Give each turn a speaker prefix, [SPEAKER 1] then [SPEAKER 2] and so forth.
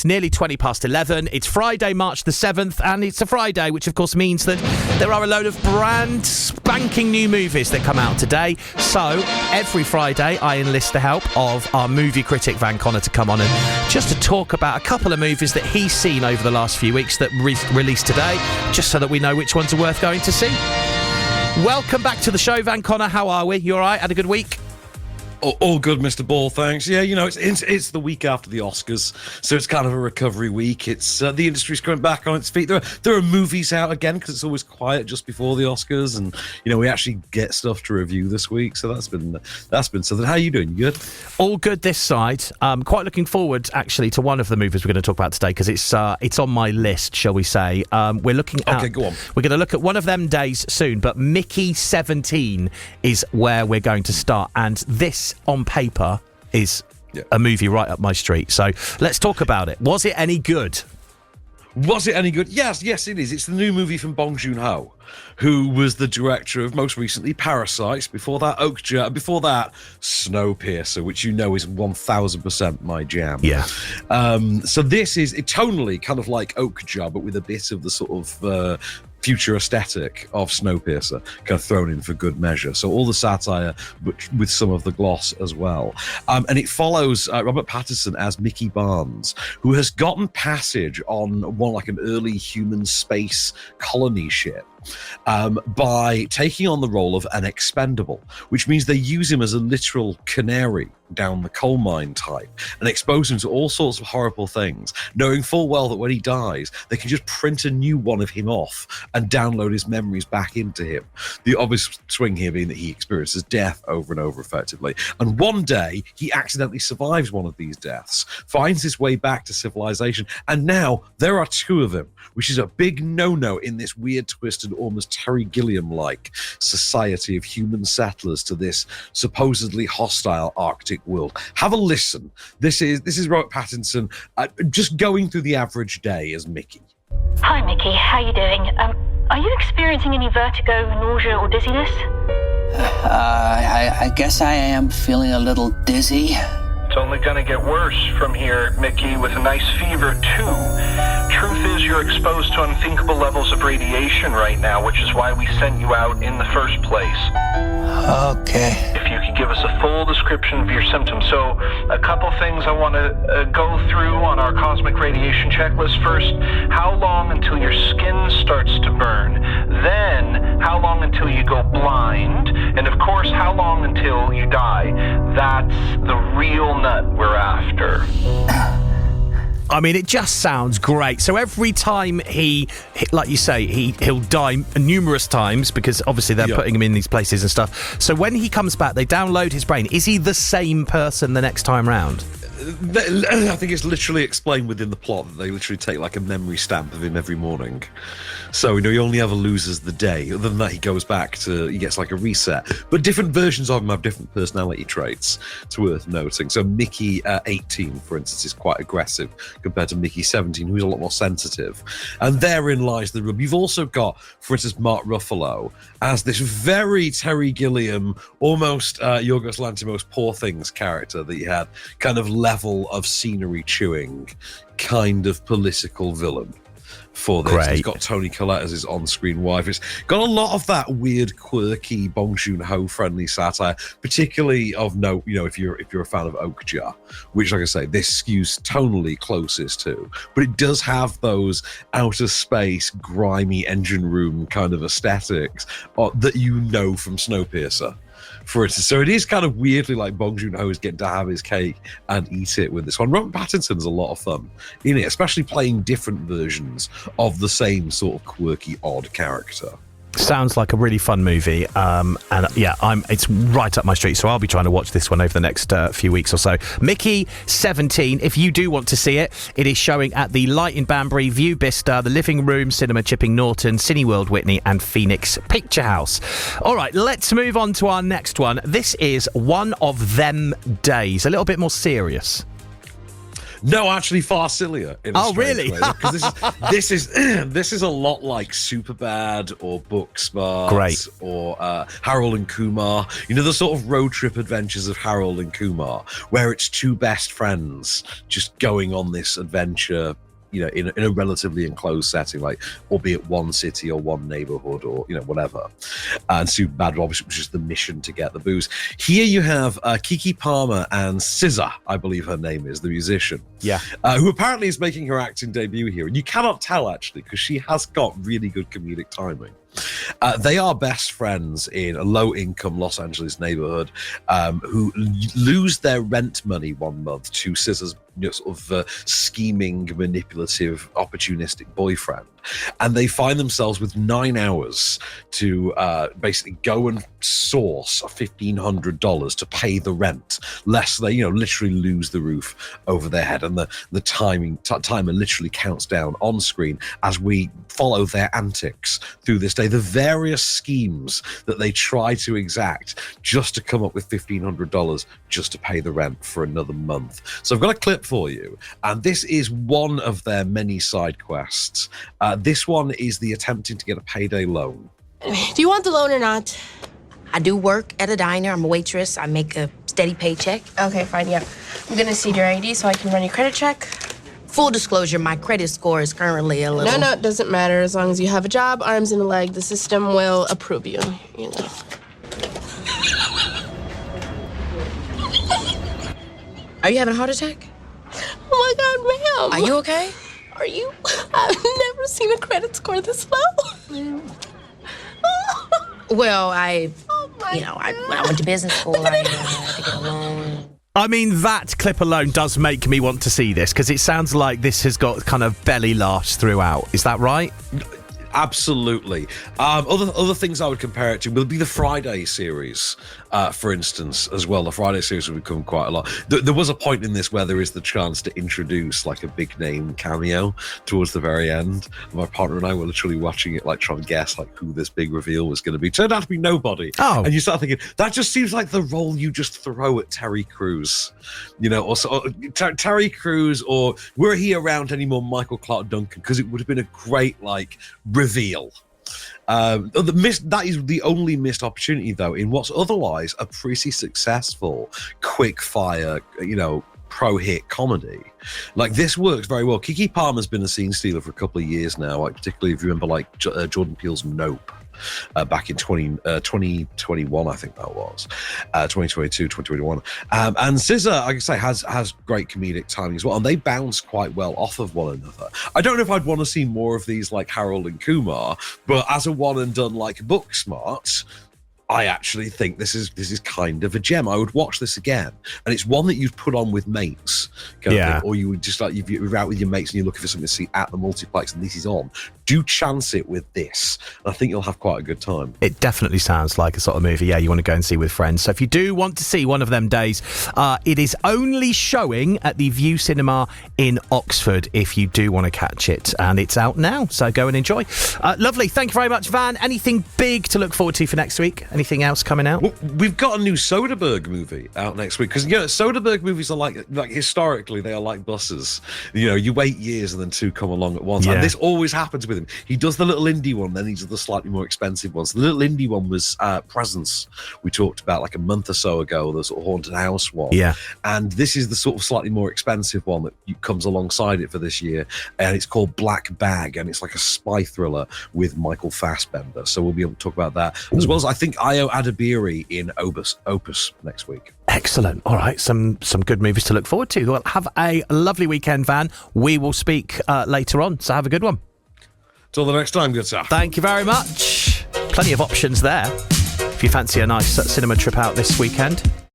[SPEAKER 1] It's nearly 20 past 11. It's Friday, March the 7th, and it's a Friday, which of course means that there are a load of brand spanking new movies that come out today. So every Friday, I enlist the help of our movie critic Van Connor to come on and just to talk about a couple of movies that he's seen over the last few weeks that released today, just so that we know which ones are worth going to see. Welcome back to the show, Van Connor. How are we? You all right? Had a good week?
[SPEAKER 2] All good, Mr. Ball, thanks. Yeah, you know, it's the week after the Oscars, so it's kind of a recovery week. It's the industry's going back on its feet. There are movies out again because it's always quiet just before the Oscars, and you know we actually get stuff to review this week. So that's been something. How are you doing? You good?
[SPEAKER 1] All good this side. Quite looking forward actually to one of the movies we're going to talk about today because it's on my list, shall we say? We're looking at.
[SPEAKER 2] Okay, go on.
[SPEAKER 1] We're going to look at one of them days soon, but Mickey 17 is where we're going to start, and this on paper is a movie right up my street. So let's talk about it. Was it any good?
[SPEAKER 2] Was it any good? Yes, it is. It's the new movie from Joon-Ho, who was the director of, most recently, Parasites, before that, Okja, before that, Snowpiercer, which you know is 1000% my jam.
[SPEAKER 1] Yeah.
[SPEAKER 2] So this is tonally kind of like Okja, but with a bit of the sort of future aesthetic of Snowpiercer kind of thrown in for good measure. So all the satire, but with some of the gloss as well. And it follows Robert Pattinson as Mickey Barnes, who has gotten passage on one like an early human space colony ship by taking on the role of an expendable, which means they use him as a literal canary down the coal mine type and expose him to all sorts of horrible things, knowing full well that when he dies, they can just print a new one of him off and download his memories back into him. The obvious swing here being that he experiences death over and over effectively. And one day, he accidentally survives one of these deaths, finds his way back to civilization, and now there are two of him, which is a big no-no in this weird, twisted, almost Terry Gilliam-like society of human settlers to this supposedly hostile Arctic world. Have a listen. This is Robert Pattinson just going through the average day as Mickey.
[SPEAKER 3] Hi, Mickey. How you doing? Are you experiencing any vertigo, nausea, or dizziness?
[SPEAKER 4] I guess I am feeling a little dizzy.
[SPEAKER 5] It's only going to get worse from here, Mickey, with a nice fever, too. Truth is, you're exposed to unthinkable levels of radiation right now, which is why we sent you out in the first place.
[SPEAKER 4] Okay.
[SPEAKER 5] If you could give us a full description of your symptoms. So, a couple things I want to go through on our cosmic radiation checklist. First, how long until your skin starts to burn? Then, how long until you go blind? And of course, how long until you die? That's the real nut we're after.
[SPEAKER 1] I mean, it just sounds great. So every time he like you say, he'll die numerous times because obviously they're putting him in these places and stuff. So when he comes back, they download his brain. Is he the same person the next time round?
[SPEAKER 2] I think it's literally explained within the plot that they literally take like a memory stamp of him every morning. So, you know, he only ever loses the day. Other than that, he gets like a reset. But different versions of him have different personality traits. It's worth noting. So Mickey 18, for instance, is quite aggressive compared to Mickey 17, who's a lot more sensitive. And therein lies the rub. You've also got, for instance, Mark Ruffalo as this very Terry Gilliam, almost Yorgos Lanthimos Poor Things character that you had, kind of level of scenery chewing, kind of political villain. For this,
[SPEAKER 1] Great.
[SPEAKER 2] He's got Toni Collette as his on-screen wife. It's got a lot of that weird, quirky, Bong Joon-Ho friendly satire, particularly of note. You know, if you're a fan of Okja, which, like I say, this skews tonally closest to, but it does have those outer space, grimy engine room kind of aesthetics that you know from Snowpiercer. For instance, so it is kind of weirdly like Bong Joon-Ho is getting to have his cake and eat it with this one. Robert Pattinson's a lot of fun in it, especially playing different versions of the same sort of quirky, odd character.
[SPEAKER 1] Sounds like a really fun movie, and yeah, it's right up my street, so I'll be trying to watch this one over the next few weeks or so. Mickey 17, if you do want to see it, it is showing at the Light in Banbury, View Bicester, the Living Room Cinema Chipping Norton, Cineworld Whitney and Phoenix Picture House. All right, let's move on to our next one. This is One of Them Days, a little bit more serious.
[SPEAKER 2] No, actually, far sillier. In a
[SPEAKER 1] Oh,
[SPEAKER 2] strange
[SPEAKER 1] really?
[SPEAKER 2] way, because this is a lot like Superbad or Booksmart,
[SPEAKER 1] Great.
[SPEAKER 2] or Harold and Kumar. You know, the sort of road trip adventures of Harold and Kumar, where it's two best friends just going on this adventure. You know, in a relatively enclosed setting, like albeit one city or one neighborhood or whatever. And Superbad, obviously, was just the mission to get the booze. Here you have Keke Palmer and SZA, I believe her name is, the musician.
[SPEAKER 1] Yeah.
[SPEAKER 2] Who apparently is making her acting debut here, and you cannot tell actually because she has got really good comedic timing. They are best friends in a low-income Los Angeles neighborhood who lose their rent money one month to SZA's scheming, manipulative, opportunistic boyfriend. And they find themselves with 9 hours to basically go and source $1,500 to pay the rent, lest they, literally lose the roof over their head. And the timer literally counts down on screen as we follow their antics through this day, the various schemes that they try to exact just to come up with $1,500 just to pay the rent for another month. So I've got a clip for you, and this is one of their many side quests. This one is the attempting to get a payday loan.
[SPEAKER 6] Do you want the loan or not?
[SPEAKER 7] I do work at a diner. I'm a waitress. I make a steady paycheck.
[SPEAKER 6] Okay, fine, yeah. I'm gonna see your ID so I can run your credit check.
[SPEAKER 7] Full disclosure, my credit score is currently a little...
[SPEAKER 6] No, it doesn't matter. As long as you have a job, arms and a leg, the system will approve you,
[SPEAKER 7] Are you having a heart attack?
[SPEAKER 6] Oh my God, ma'am.
[SPEAKER 7] Are you okay?
[SPEAKER 6] Are you? I've never seen a credit score this low.
[SPEAKER 7] Well,
[SPEAKER 6] Oh my
[SPEAKER 7] when I went to business school, I had to get a loan.
[SPEAKER 1] I mean, that clip alone does make me want to see this, because it sounds like this has got kind of belly laughs throughout. Is that right?
[SPEAKER 2] Absolutely. Other things I would compare it to will be the Friday series, for instance, as well. The Friday series will become quite a lot. There was a point in this where there is the chance to introduce like a big name cameo towards the very end. My partner and I were literally watching it, like trying to guess like who this big reveal was going to be. Turned out to be nobody.
[SPEAKER 1] Oh.
[SPEAKER 2] And you start thinking, that just seems like the role you just throw at Terry Crews. Or Terry Crews, or were he around anymore, Michael Clark Duncan, because it would have been a great like reveal. That is the only missed opportunity, though, in what's otherwise a pretty successful, quick fire, pro hit comedy. Like, this works very well. Keke Palmer's been a scene stealer for a couple of years now, like particularly if you remember like Jordan Peele's Nope. Back in 2021, I think that was 2022, 2021. And SZA, like I say, has great comedic timing as well, and they bounce quite well off of one another. I don't know if I'd want to see more of these like Harold and Kumar, but as a one and done like Booksmart, I actually think this is kind of a gem. I would watch this again, and it's one that you'd put on with mates, kind of thing, or you would just like if you're out with your mates and you're looking for something to see at the multiplex, and this is on. Do chance it with this. I think you'll have quite a good time.
[SPEAKER 1] It definitely sounds like a sort of movie, you want to go and see with friends. So if you do want to see one of them days, it is only showing at the View Cinema in Oxford if you do want to catch it. And it's out now, so go and enjoy. Lovely. Thank you very much, Van. Anything big to look forward to for next week? Anything else coming out?
[SPEAKER 2] Well, we've got a new Soderbergh movie out next week, because Soderbergh movies are like historically they are like buses. You wait years and then two come along at once.
[SPEAKER 1] Yeah.
[SPEAKER 2] And this always happens with him. He does the little indie one, then he does the slightly more expensive ones. The little indie one was Presence, we talked about like a month or so ago, the sort of haunted house one.
[SPEAKER 1] Yeah.
[SPEAKER 2] And this is the sort of slightly more expensive one that comes alongside it for this year, and it's called Black Bag, and it's like a spy thriller with Michael Fassbender. So we'll be able to talk about that, as well as I think Io Adabiri in Opus next week.
[SPEAKER 1] Excellent. All right, some good movies to look forward to. Well, have a lovely weekend, Van. We will speak later on, so have a good one.
[SPEAKER 2] Till the next time, good sir.
[SPEAKER 1] Thank you very much. Plenty of options there if you fancy a nice cinema trip out this weekend.